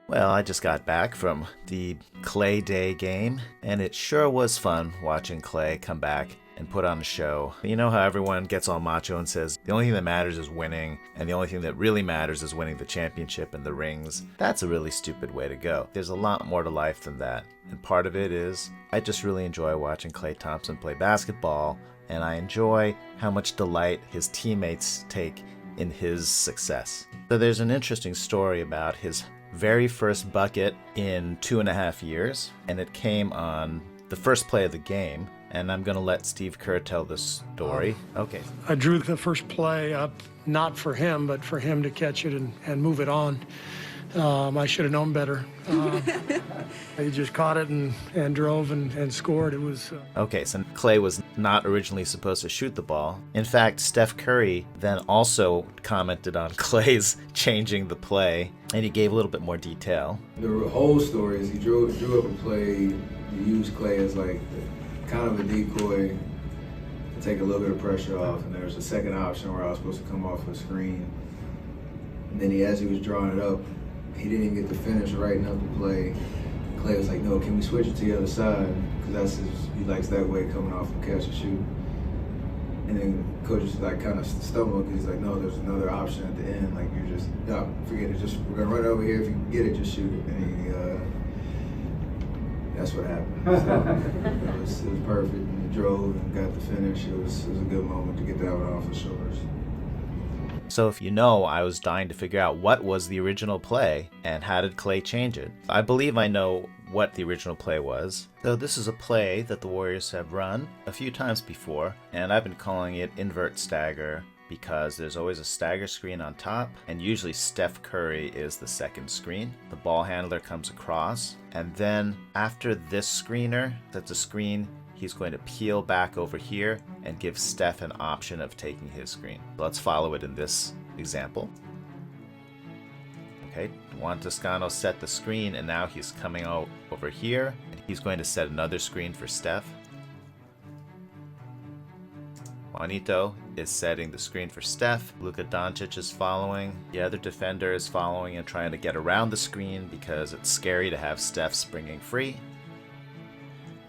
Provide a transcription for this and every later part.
Well, I just got back from the Klay Day game, and it sure was fun watching Klay come back and put on a show. You know how everyone gets all macho and says the only thing that matters is winning, and the only thing that really matters is winning the championship and the rings? That's a really stupid way to go. There's a lot more to life than that, and part of it is I just really enjoy watching Klay Thompson play basketball, and I enjoy how much delight his teammates take in his success. So there's an interesting story about his very first bucket in 2.5 years, and it came on the first play of the game. And I'm going to let Steve Kerr tell this story. Okay. I drew the first play up, not for him, but for him to catch it and move it on. I should have known better. He just caught it and drove and scored. It was... Okay, so Klay was not originally supposed to shoot the ball. In fact, Steph Curry then also commented on Klay's changing the play, and he gave a little bit more detail. The whole story is he drew up a play, he used Klay as like kind of a decoy to take a little bit of pressure off, and there was a second option where I was supposed to come off a screen. And then as he was drawing it up, he didn't even get to finish writing up the play. Klay was like, no, can we switch it to the other side? Because he likes that way, coming off and catch and shoot. And then coach was like kind of stumbled because he's like, no, there's another option at the end. Like, you're just, no, forget it. Just, we're going to run over here. If you can get it, just shoot it. And that's what happened. So, it was perfect. And he drove and got the finish. It was a good moment to get that one off his shoulders. So if you know, I was dying to figure out what was the original play and how did Klay change it. I believe I know what the original play was. So this is a play that the Warriors have run a few times before, and I've been calling it invert stagger because there's always a stagger screen on top, and usually Steph Curry is the second screen. The ball handler comes across, and then after this screener, that's a screen, he's going to peel back over here and give Steph an option of taking his screen. Let's follow it in this example. Okay, Juan Toscano set the screen, and now he's coming out over here, and he's going to set another screen for Steph. Juanito is setting the screen for Steph. Luka Doncic is following. The other defender is following and trying to get around the screen because it's scary to have Steph springing free.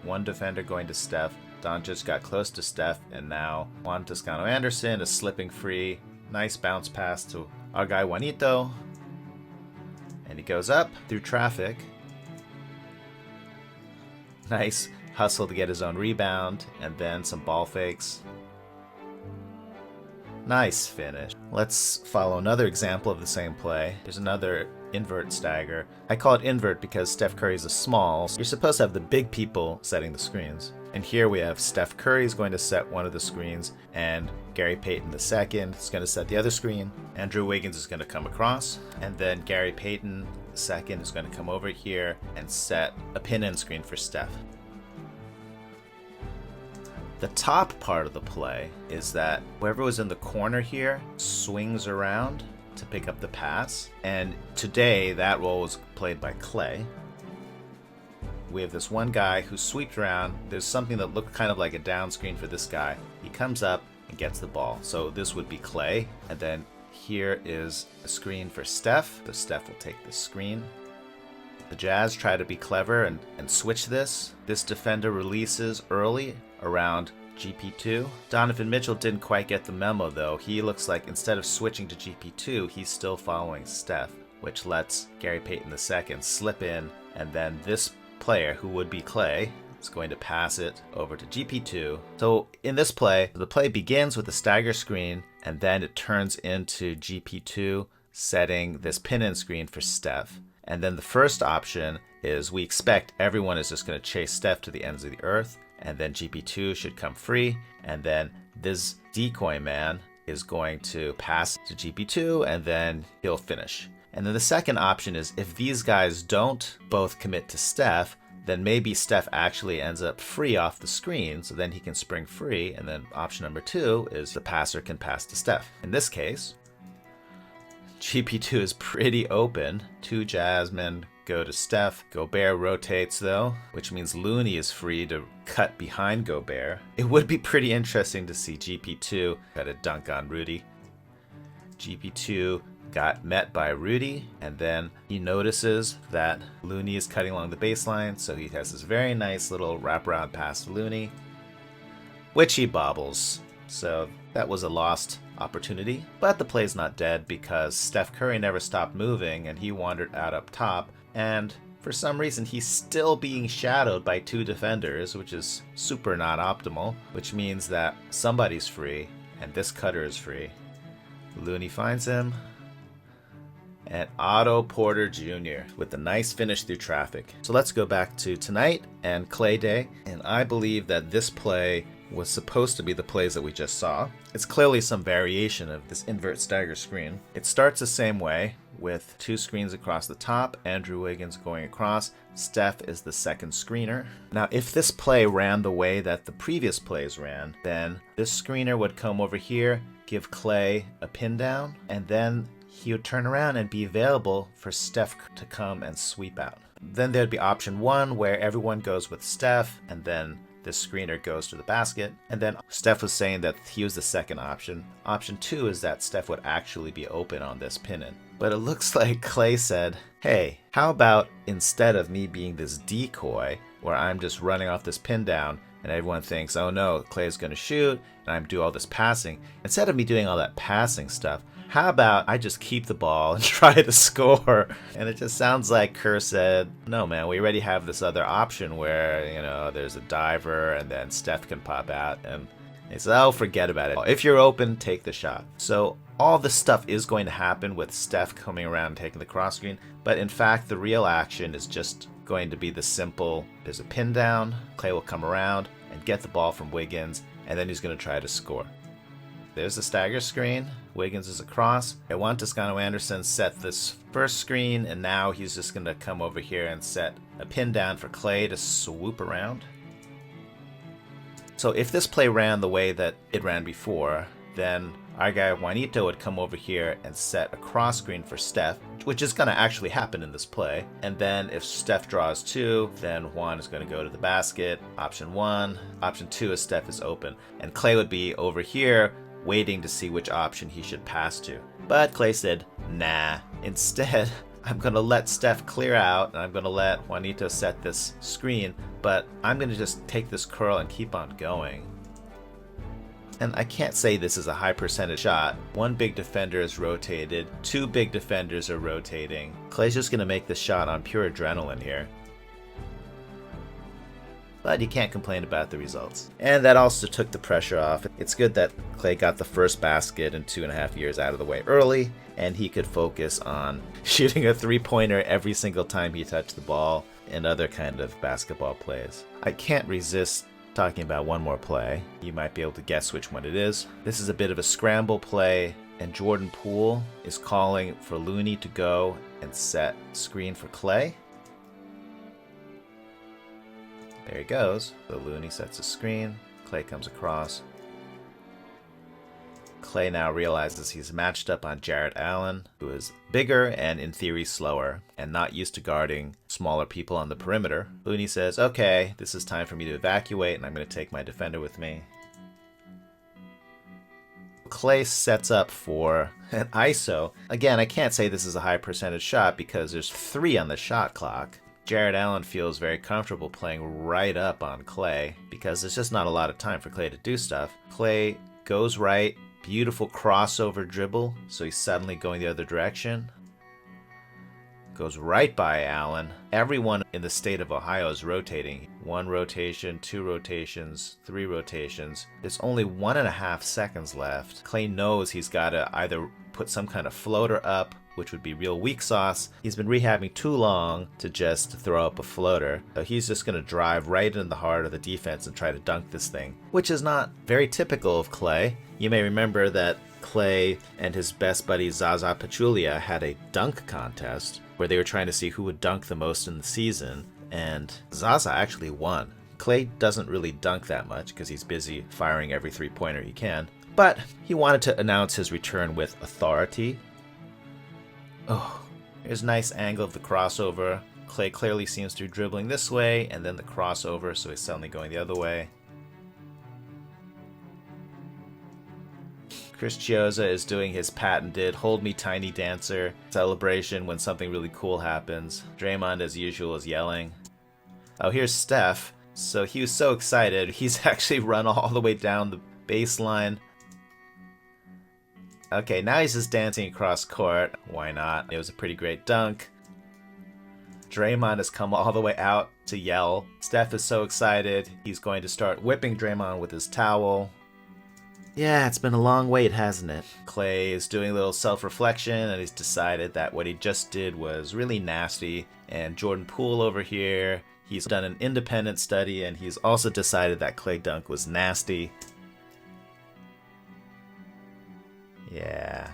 One defender going to Steph. Doncic got close to Steph, and now Juan Toscano Anderson is slipping free. Nice bounce pass to our guy Juanito. And he goes up through traffic. Nice hustle to get his own rebound, and then some ball fakes. Nice finish. Let's follow another example of the same play. There's another invert stagger. I call it invert because Steph Curry's a small. You're supposed to have the big people setting the screens. And here we have Steph Curry's going to set one of the screens, and Gary Payton II is going to set the other screen. Andrew Wiggins is going to come across, and then Gary Payton II is going to come over here and set a pin-in screen for Steph. The top part of the play is that whoever was in the corner here swings around to pick up the pass, and today that role was played by Klay. We have this one guy who sweeps around. There's something that looked kind of like a down screen for this guy. He comes up and gets the ball. So this would be Klay, and then here is a screen for Steph. So Steph will take the screen. The Jazz try to be clever and switch this. This defender releases early around GP2. Donovan Mitchell didn't quite get the memo though. He looks like instead of switching to GP2, he's still following Steph, which lets Gary Payton II slip in, and then this player, who would be Klay, is going to pass it over to GP2. So in this play, the play begins with a stagger screen, and then it turns into GP2 setting this pin-in screen for Steph. And then the first option is we expect everyone is just going to chase Steph to the ends of the earth, and then GP2 should come free, and then this decoy man is going to pass to GP2, and then he'll finish. And then the second option is if these guys don't both commit to Steph, then maybe Steph actually ends up free off the screen, so then he can spring free, and then option number 2 is the passer can pass to Steph. In this case, GP2 is pretty open. 2 Jazz men go to Steph. Gobert rotates though, which means Looney is free to cut behind Gobert. It would be pretty interesting to see GP2 got a dunk on Rudy. GP2 got met by Rudy, and then he notices that Looney is cutting along the baseline, so he has this very nice little wraparound pass to Looney, which he bobbles. So that was a lost opportunity, but the play's not dead because Steph Curry never stopped moving and he wandered out up top, and for some reason he's still being shadowed by 2 defenders, which is super not optimal, which means that somebody's free and this cutter is free. Looney finds him, and Otto Porter Jr. with a nice finish through traffic. So let's go back to tonight and Klay Day, and I believe that this play was supposed to be the plays that we just saw. It's clearly some variation of this invert stagger screen. It starts the same way with 2 screens across the top, Andrew Wiggins going across, Steph is the second screener. Now if this play ran the way that the previous plays ran, then this screener would come over here, give Klay a pin down, and then he would turn around and be available for Steph to come and sweep out. Then there'd be option 1 where everyone goes with Steph, and then this screener goes to the basket, and then Steph was saying that he was the second option. Option 2 is that Steph would actually be open on this pin-in. But it looks like Klay said, hey, how about instead of me being this decoy where I'm just running off this pin down and everyone thinks, oh no, Klay's gonna shoot and I'm do all this passing. Instead of me doing all that passing stuff, how about I just keep the ball and try to score? And it just sounds like Kerr said, no man, we already have this other option where, you know, there's a diver and then Steph can pop out. And he said, oh, forget about it. If you're open, take the shot. So all this stuff is going to happen with Steph coming around and taking the cross screen. But in fact, the real action is just going to be the simple, there's a pin down, Klay will come around and get the ball from Wiggins, and then he's going to try to score. There's the stagger screen. Wiggins is across. I want Toscano-Anderson set this first screen, and now he's just going to come over here and set a pin down for Klay to swoop around. So if this play ran the way that it ran before, then our guy Juanito would come over here and set a cross screen for Steph, which is going to actually happen in this play. And then if Steph draws 2, then Juan is going to go to the basket. Option 1. Option 2 is Steph is open. And Klay would be over here waiting to see which option he should pass to. But Klay said, nah. Instead, I'm going to let Steph clear out, and I'm going to let Juanito set this screen, but I'm going to just take this curl and keep on going. And I can't say this is a high percentage shot. 1 big defender is rotated, 2 big defenders are rotating. Klay's just going to make this shot on pure adrenaline here. But you can't complain about the results. And that also took the pressure off. It's good that Klay got the first basket in 2.5 years out of the way early, and he could focus on shooting a 3-pointer every single time he touched the ball and other kind of basketball plays. I can't resist talking about one more play. You might be able to guess which one it is. This is a bit of a scramble play, and Jordan Poole is calling for Looney to go and set screen for Klay. There he goes. So Looney sets a screen. Klay comes across. Klay now realizes he's matched up on Jarrett Allen, who is bigger and in theory slower, and not used to guarding smaller people on the perimeter. Looney says, okay, this is time for me to evacuate, and I'm going to take my defender with me. Klay sets up for an ISO. Again, I can't say this is a high percentage shot because there's 3 on the shot clock. Jarrett Allen feels very comfortable playing right up on Klay because there's just not a lot of time for Klay to do stuff. Klay goes right, beautiful crossover dribble, so he's suddenly going the other direction. Goes right by Allen. Everyone in the state of Ohio is rotating. 1 rotation, 2 rotations, 3 rotations. There's only 1.5 seconds left. Klay knows he's got to either put some kind of floater up, which would be real weak sauce. He's been rehabbing too long to just throw up a floater. So he's just going to drive right in the heart of the defense and try to dunk this thing, which is not very typical of Klay. You may remember that Klay and his best buddy Zaza Pachulia had a dunk contest where they were trying to see who would dunk the most in the season, and Zaza actually won. Klay doesn't really dunk that much because he's busy firing every 3-pointer he can, but he wanted to announce his return with authority. Oh, here's a nice angle of the crossover. Klay clearly seems to be dribbling this way, and then the crossover, so he's suddenly going the other way. Chris Chiozza is doing his patented Hold Me Tiny Dancer celebration when something really cool happens. Draymond, as usual, is yelling. Oh, here's Steph. So he was so excited, he's actually run all the way down the baseline. Okay, now he's just dancing across court. Why not? It was a pretty great dunk. Draymond has come all the way out to yell. Steph is so excited, he's going to start whipping Draymond with his towel. Yeah, it's been a long wait, hasn't it? Klay is doing a little self-reflection, and he's decided that what he just did was really nasty. And Jordan Poole over here, he's done an independent study, and he's also decided that Klay dunk was nasty. Yeah.